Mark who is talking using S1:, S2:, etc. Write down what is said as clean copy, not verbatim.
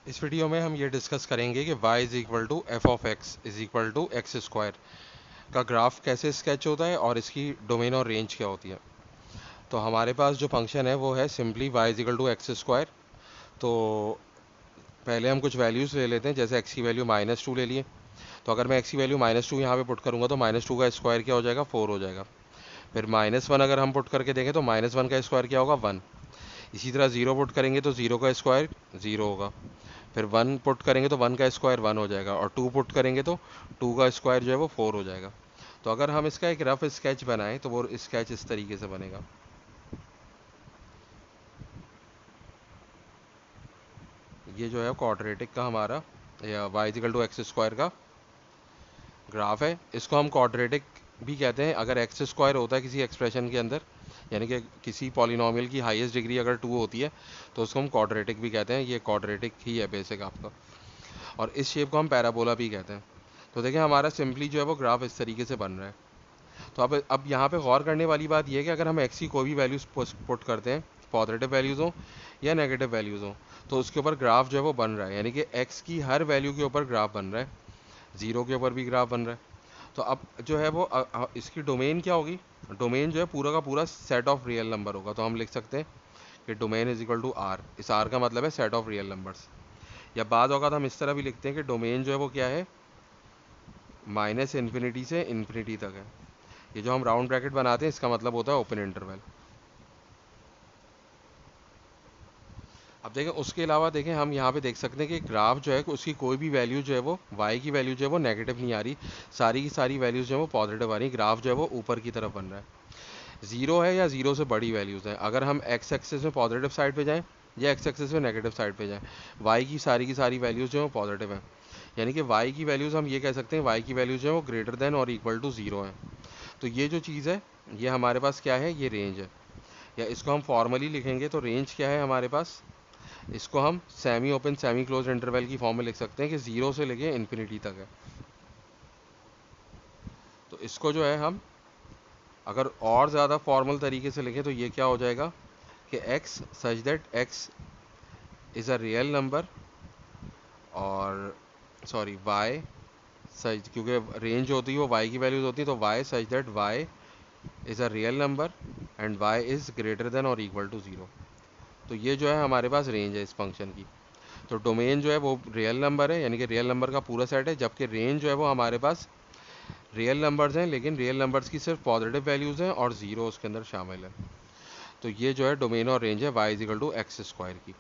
S1: इस वीडियो में हम ये डिस्कस करेंगे कि y is equal to f of x is equal to x square का ग्राफ कैसे स्केच होता है और इसकी डोमेन और रेंज क्या होती है। तो हमारे पास जो फंक्शन है वो है simply y is equal to x square. तो पहले हम कुछ वैल्यूज़ ले लेते हैं, जैसे x की वैल्यू -2 ले लिए। तो अगर मैं x की वैल्यू -2 यहाँ पे पुट करूँगा तो -2 का स्क्वायर क्या हो जाएगा, 4 हो जाएगा। फिर -1 अगर हम पुट करके देखें तो -1 का स्क्वायर क्या होगा, 1। इसी तरह 0 पुट करेंगे तो 0 का स्क्वायर 0 होगा। फिर 1 पुट करेंगे तो 1 का स्क्वायर 1 हो जाएगा, और 2 पुट करेंगे तो 2 का स्क्वायर जो है वो 4 हो जाएगा। तो अगर हम इसका एक रफ स्केच बनाएं तो वो स्केच इस तरीके से बनेगा। ये जो है क्वाड्रेटिक का हमारा या y equal to x square का ग्राफ है। इसको हम क्वाड्रेटिक भी कहते हैं अगर एक्स स्क्वायर होता है किसी एक्सप्रेशन के अंदर, यानी कि किसी पॉलिनॉमियल की हाईएस्ट डिग्री अगर 2 होती है तो उसको हम क्वाड्रेटिक भी कहते हैं। ये क्वाड्रेटिक ही है बेसिक आपका, और इस शेप को हम पैराबोला भी कहते हैं। तो देखिए हमारा सिंपली जो है वो ग्राफ इस तरीके से बन रहा है। तो अब यहाँ पे गौर करने वाली बात यह है कि अगर हम एक्स की कोई भी वैल्यूज पुट करते हैं, पॉजिटिव वैल्यूज़ हो या नेगेटिव वैल्यूज़ हो, तो उसके ऊपर ग्राफ जो है वो बन रहा है, यानी कि एक्स की हर वैल्यू के ऊपर ग्राफ बन रहा है। जीरो के ऊपर भी ग्राफ बन रहा है। तो अब जो है वो इसकी डोमेन क्या होगी। डोमेन जो है पूरा का पूरा सेट ऑफ रियल नंबर होगा। तो हम लिख सकते हैं कि domain is equal to R. इस आर का मतलब है सेट ऑफ रियल नंबर्स। या बाद औक़ात हम इस तरह भी लिखते हैं कि डोमेन जो है वो क्या है, -इन्फिनिटी से इन्फिनिटी तक है। ये जो हम राउंड ब्रैकेट बनाते हैं इसका मतलब होता है ओपन इंटरवल। अब देखें उसके अलावा देखें हम यहाँ पे देख सकते हैं कि ग्राफ जो है उसकी कोई भी वैल्यू जो है वो y की वैल्यू जो है वो नेगेटिव नहीं आ रही, सारी की सारी वैल्यूज जो है वो पॉजिटिव आ रही। ग्राफ जो है वो ऊपर की तरफ बन रहा है। जीरो है या जीरो से बड़ी वैल्यूज़ हैं, अगर हम एक्स एक्सिस में पॉजिटिव साइड पे जाएं या एक्स एक्सिस में नेगेटिव साइड पे जाएं, y की सारी वैल्यूज़ जो है वो पॉजिटिव हैं। यानी कि y की वैल्यूज़ हम ये कह सकते हैं y की वैल्यूज़ जो है वो ग्रेटर देन और इक्वल टू ज़ीरो हैं। तो ये जो चीज़ है ये हमारे पास क्या है, ये रेंज है। या इसको हम फॉर्मली लिखेंगे तो रेंज क्या है हमारे पास, इसको हम semi open semi close interval की फॉर्म में लिख सकते हैं कि जीरो से लेके इन्फिनिटी तक है। तो इसको जो है हम अगर और ज़्यादा फॉर्मल तरीके से लिखें तो ये क्या हो जाएगा कि x such that x is a real number, और सॉरी y सच, क्योंकि रेंज होती है वो y की वैल्यूज होती है, तो y such that y is a real number and y is greater than और इक्वल टू ज़ीरो। तो ये जो है हमारे पास रेंज है इस फंक्शन की। तो डोमेन जो है वो रियल नंबर है, यानी कि रियल नंबर का पूरा सेट है, जबकि रेंज जो है वो हमारे पास रियल नंबर्स हैं लेकिन रियल नंबर्स की सिर्फ पॉजिटिव वैल्यूज़ हैं और ज़ीरो उसके अंदर शामिल है। तो ये जो है डोमेन और रेंज है y is equal to x square की।